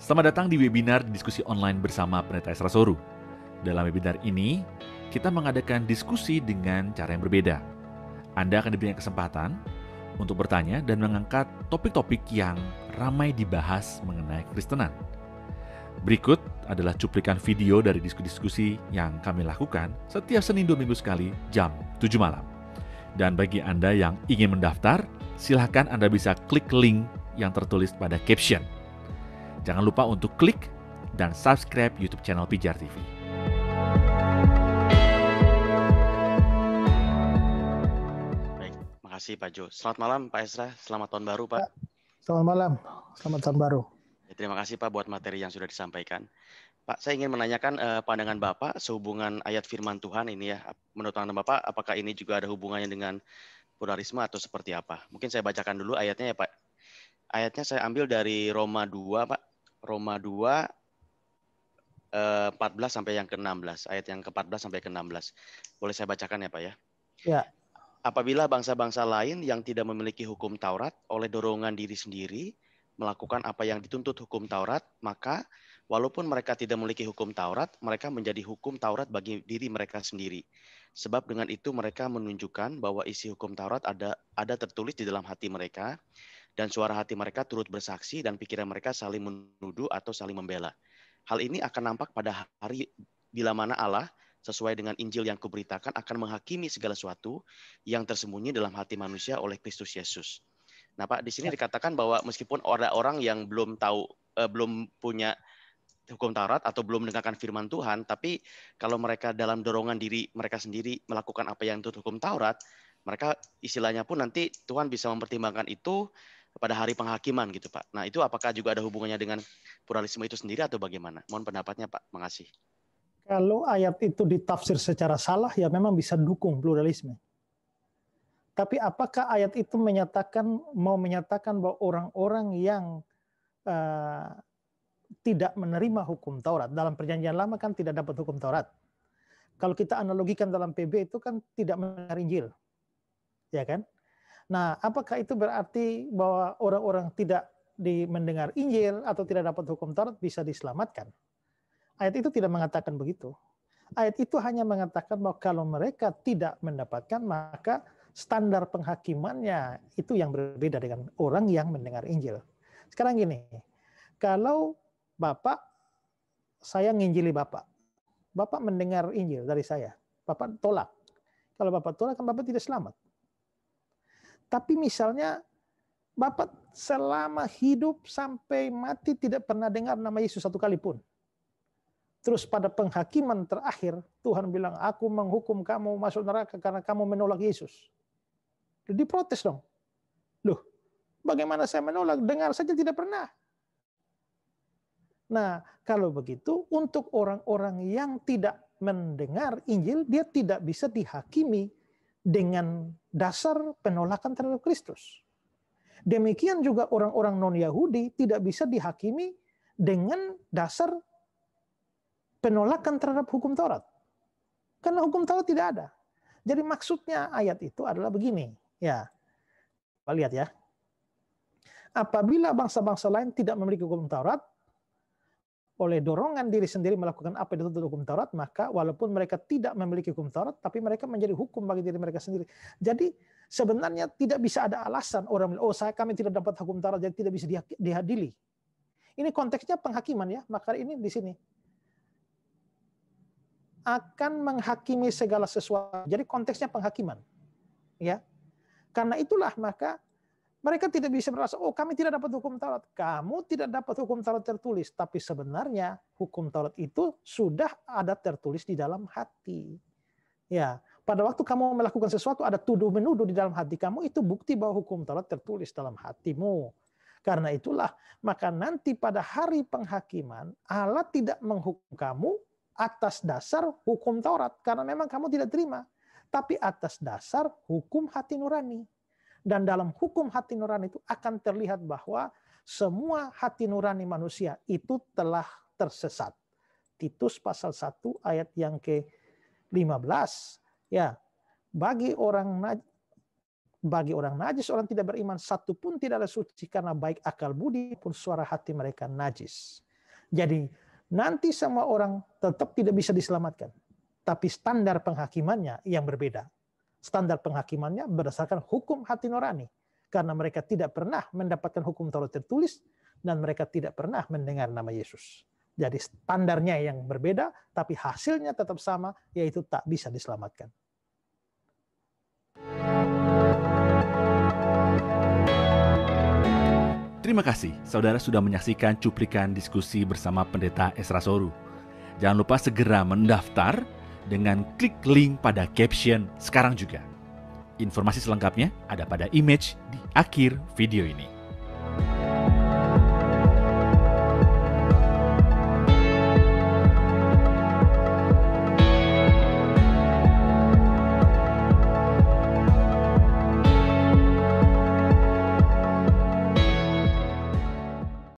Selamat datang di webinar diskusi online bersama Pendeta Esra Soru. Dalam webinar ini, kita mengadakan diskusi dengan cara yang berbeda. Anda akan diberikan kesempatan untuk bertanya dan mengangkat topik-topik yang ramai dibahas mengenai Kristenan. Berikut adalah cuplikan video dari diskusi-diskusi yang kami lakukan setiap Senin 2 minggu sekali jam 7 malam. Dan bagi Anda yang ingin mendaftar, silakan Anda bisa klik link yang tertulis pada caption. Jangan lupa untuk klik dan subscribe YouTube channel Pijar TV. Baik, makasih Pak Jo. Selamat malam Pak Esra, selamat tahun baru Pak. Selamat malam, selamat tahun baru. Ya, terima kasih Pak buat materi yang sudah disampaikan. Pak, saya ingin menanyakan pandangan Bapak sehubungan ayat firman Tuhan ini ya. Menurut pandangan Bapak, apakah ini juga ada hubungannya dengan pluralisme atau seperti apa? Mungkin saya bacakan dulu ayatnya ya Pak. Ayatnya saya ambil dari Roma 2 Pak. Roma 2 14 sampai yang ke-16. Ayat yang ke-14 sampai ke-16. Boleh saya bacakan ya Pak ya? Ya. Apabila bangsa-bangsa lain yang tidak memiliki hukum Taurat oleh dorongan diri sendiri melakukan apa yang dituntut hukum Taurat, maka walaupun mereka tidak memiliki hukum Taurat, mereka menjadi hukum Taurat bagi diri mereka sendiri. Sebab dengan itu mereka menunjukkan bahwa isi hukum Taurat ada tertulis di dalam hati mereka, dan suara hati mereka turut bersaksi dan pikiran mereka saling menuduh atau saling membela. Hal ini akan nampak pada hari bila mana Allah sesuai dengan Injil yang kuberitakan akan menghakimi segala sesuatu yang tersembunyi dalam hati manusia oleh Kristus Yesus. Nah Pak, di sini dikatakan bahwa meskipun ada orang yang belum tahu, belum punya hukum Taurat atau belum mendengarkan firman Tuhan, tapi kalau mereka dalam dorongan diri mereka sendiri melakukan apa yang dituntut hukum Taurat, mereka istilahnya pun nanti Tuhan bisa mempertimbangkan itu pada hari penghakiman gitu Pak. Nah itu apakah juga ada hubungannya dengan pluralisme itu sendiri atau bagaimana? Mohon pendapatnya Pak, makasih. Kalau ayat itu ditafsir secara salah, ya memang bisa dukung pluralisme. Tapi apakah ayat itu mau menyatakan bahwa orang-orang yang tidak menerima hukum Taurat, dalam perjanjian lama kan tidak dapat hukum Taurat. Kalau kita analogikan dalam PB itu kan tidak mendengar Injil. Ya kan? Nah, apakah itu berarti bahwa orang-orang tidak mendengar Injil atau tidak dapat hukum Taurat bisa diselamatkan? Ayat itu tidak mengatakan begitu. Ayat itu hanya mengatakan bahwa kalau mereka tidak mendapatkan, maka standar penghakimannya itu yang berbeda dengan orang yang mendengar Injil. Sekarang gini, kalau saya nginjili Bapak mendengar Injil dari saya, Bapak tolak. Kalau Bapak tolak, kan Bapak tidak selamat. Tapi misalnya Bapak selama hidup sampai mati tidak pernah dengar nama Yesus satu kali pun. Terus pada penghakiman terakhir, Tuhan bilang, aku menghukum kamu masuk neraka karena kamu menolak Yesus. Jadi protes dong. Loh, bagaimana saya menolak? Dengar saja tidak pernah. Nah, kalau begitu, untuk orang-orang yang tidak mendengar Injil, dia tidak bisa dihakimi dengan dasar penolakan terhadap Kristus. Demikian juga orang-orang non-Yahudi tidak bisa dihakimi dengan dasar penolakan terhadap hukum Taurat. Karena hukum Taurat tidak ada. Jadi maksudnya ayat itu adalah begini. Ya, kita lihat ya. Apabila bangsa-bangsa lain tidak memiliki hukum Taurat, oleh dorongan diri sendiri melakukan apa yang dituntut hukum Taurat, maka walaupun mereka tidak memiliki hukum Taurat, tapi mereka menjadi hukum bagi diri mereka sendiri. Jadi sebenarnya tidak bisa ada alasan orang bilang, kami tidak dapat hukum Taurat, jadi tidak bisa diadili. Ini konteksnya penghakiman ya, maka ini di sini akan menghakimi segala sesuatu. Jadi konteksnya penghakiman, ya. Karena itulah maka mereka tidak bisa merasa, kami tidak dapat hukum Taurat. Kamu tidak dapat hukum Taurat tertulis. Tapi sebenarnya hukum Taurat itu sudah ada tertulis di dalam hati. Ya, pada waktu kamu melakukan sesuatu, ada tuduh-menuduh di dalam hati kamu, itu bukti bahwa hukum Taurat tertulis dalam hatimu. Karena itulah, maka nanti pada hari penghakiman, Allah tidak menghukum kamu atas dasar hukum Taurat. Karena memang kamu tidak terima. Tapi atas dasar hukum hati nurani. Dan dalam hukum hati nurani itu akan terlihat bahwa semua hati nurani manusia itu telah tersesat. Titus pasal 1 ayat yang ke-15. Ya, bagi orang najis, orang tidak beriman, satu pun tidak ada suci karena baik akal budi pun suara hati mereka najis. Jadi nanti semua orang tetap tidak bisa diselamatkan. Tapi standar penghakimannya yang berbeda. Standar penghakimannya berdasarkan hukum hati nurani. Karena mereka tidak pernah mendapatkan hukum Taurat tertulis dan mereka tidak pernah mendengar nama Yesus. Jadi standarnya yang berbeda, tapi hasilnya tetap sama, yaitu tak bisa diselamatkan. Terima kasih, saudara sudah menyaksikan cuplikan diskusi bersama Pendeta Esra Soru. Jangan lupa segera mendaftar dengan klik link pada caption sekarang juga. Informasi selengkapnya ada pada image di akhir video ini.